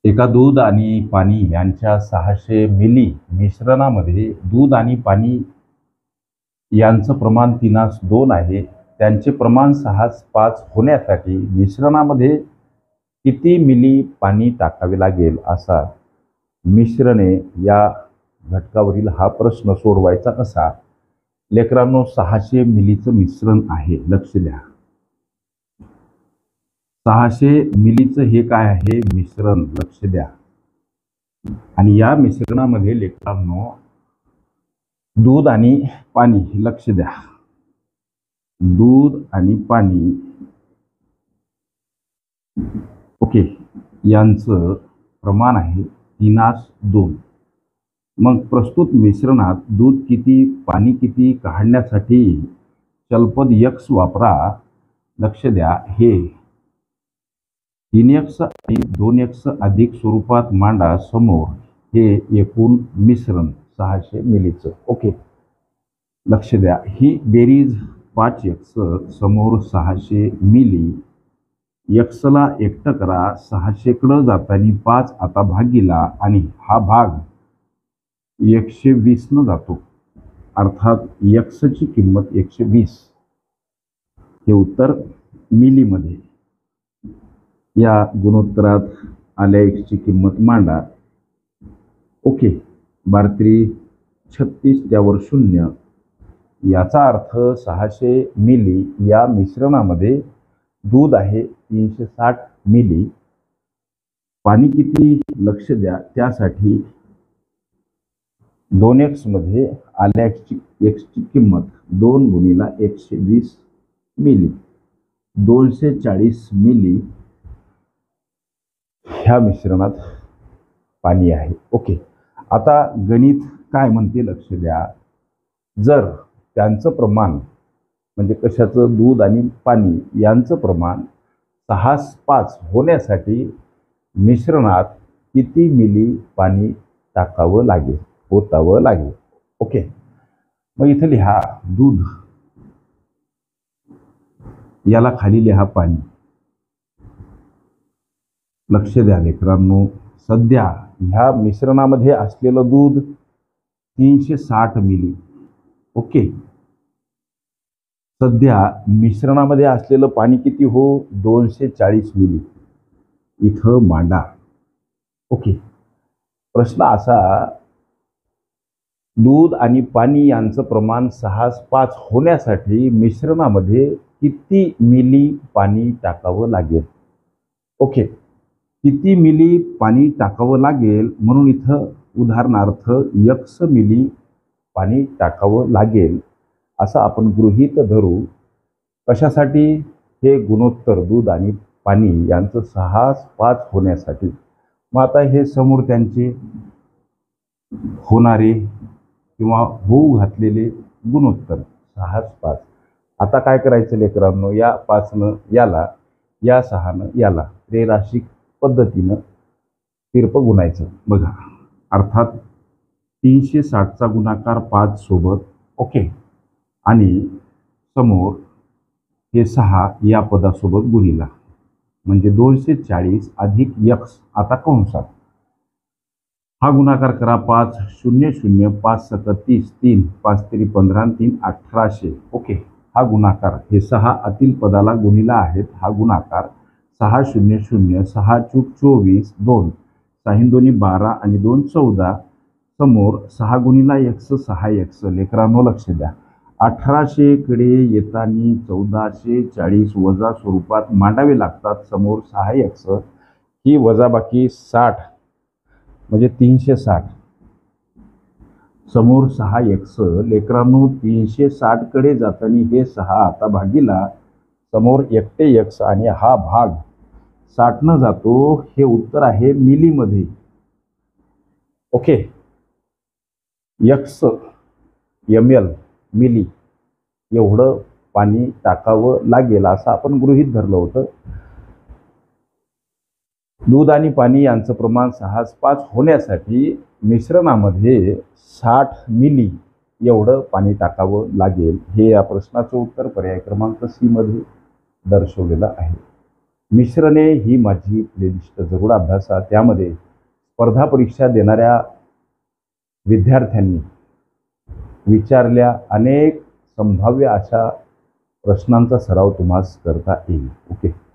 एका दूध आणि पाणी यांच्या 600 मिली मिश्रणामध्ये दूध आणि पाणी यांचं प्रमाण 3:2 आहे. त्यांचे प्रमाण 6:5 होण्यासाठी मिश्रणामध्ये किती मिली पाणी टाकावे लागेल असा मिश्रणे या घटकावरील हा प्रश्न सोडवायचा कसा? लेकरांनो, 600 मिलीचं मिश्रण आहे, लक्ष द्या. 600 मिलीचं हे काय आहे? मिश्रण, लक्ष द्या. आणि या मिश्रणामध्ये लेकरांनो दूध आणि पाणी, लक्ष द्या, दूध आणि पाणी ओके यांचं प्रमाण आहे 3:2. मग प्रस्तुत मिश्रणात दूध किती पाणी किती काढण्यासाठी चलपद x वापरा. लक्ष द्या, हे 3x आणि 2x अधिक स्वरूपात मांडा समोर हे एकूण मिश्रण 600 मिलीचं. ओके, लक्ष द्या, ही बेरीज 5x समोर 600 मिली. एक्सला एकटं करा, 600 कडं जाताना 5 आता भागीला आणि हा भाग 120 न जातो, अर्थात एक्सची किंमत 120. हे उत्तर मिलीमध्ये. या गुणोत्तरात आल्या एक्सची किंमत मांडा. ओके, 12 36 त्यावर 0. याचा अर्थ 600 मिली या मिश्रणामध्ये दूध आहे 360 मिली. पाणी किती? लक्ष द्या, त्यासाठी 2x मध्ये आल्या एक्सची किंमत 2 गुणिला 120 मिली, 240 मिली ह्या मिश्रणात पाणी आहे. ओके, आता गणित काय म्हणते? लक्ष द्या, जर त्यांचं प्रमाण म्हणजे कशाचं? दूध आणि पाणी यांचं प्रमाण 6:5 होण्यासाठी मिश्रणात किती मिली पाणी टाकावं लागेल, ओतावं लागेल? ओके, मग इथं लिहा दूध, याला खाली लिहा पाणी. लक्ष द्या लेकरांनो, सध्या ह्या मिश्रणामध्ये असलेलं दूध 360 मिली. ओके, सध्या मिश्रणामध्ये असलेलं पाणी किती हो? 240 मिली. इथं मांडा. ओके, प्रश्न असा, दूध आणि पाणी यांचं प्रमाण 6:5 होण्यासाठी मिश्रणामध्ये किती मिली पाणी टाकावं लागेल? ओके, किती मिली पाणी टाकावं लागेल म्हणून इथं उदाहरणार्थ x मिली पाणी टाकावं लागेल असं आपण गृहीत धरू. कशासाठी? हे गुणोत्तर दूध आणि पाणी यांचं 6:5 होण्यासाठी. मग आता हे समोर त्यांचे होणारे किंवा होऊ घातलेले गुणोत्तर 6:5. आता काय करायचं लेकरांनो? या 5नं याला, या 6नं याला त्रैराशिक पद्धतीनं तिरप गुणायचं. बघा, अर्थात 360चा गुणाकार 5 सोबत. ओके, आणि समोर हे 6 या पदासोबत गुणिला म्हणजे 240 अधिक x. आता कंसात हा गुणाकार करा. 5 0 0 5 7 30, 3 5 3 15 3 1800. ओके, हा गुणाकार हे 6 आतील पदाला गुणिला आहेत. हा गुणाकार 6 0 0 6 चूक 24 2 6 2 12 आणि 2 14. समोर 6 गुणिला x 6x. लेकरांनो लक्ष द्या, 1800 कडे येताना 1440 वजा स्वरूपात मांडावे लागतात. समोर 6x, ही वजाबाकी 60 म्हणजे 360. समोर 6x. लेकरांनो 360 कडे जाताना हे 6 आता भागीला, समोर एकटे x आणि हा भाग 60 न जातो. हे उत्तर आहे मिलीमध्ये. ओके, x ml मिली एवढं पाणी टाकावं लागेल असं आपण गृहीत धरलं होतं. दूध आणि पाणी यांचं प्रमाण 6:5 होण्यासाठी मिश्रणामध्ये 60 मिली एवढं पाणी टाकावं लागेल. हे या प्रश्नाचं उत्तर पर्याय क्रमांक C मध्ये दर्शवलेलं आहे. मिश्रणे ही माझी प्लेलिस्ट जरूर अभ्यासा. त्यामध्ये स्पर्धा परीक्षा देणाऱ्या विद्यार्थ्यांनी विचारल्या अनेक संभाव्य अशा प्रश्नांचा सराव तुम्हास करता येईल. ओके.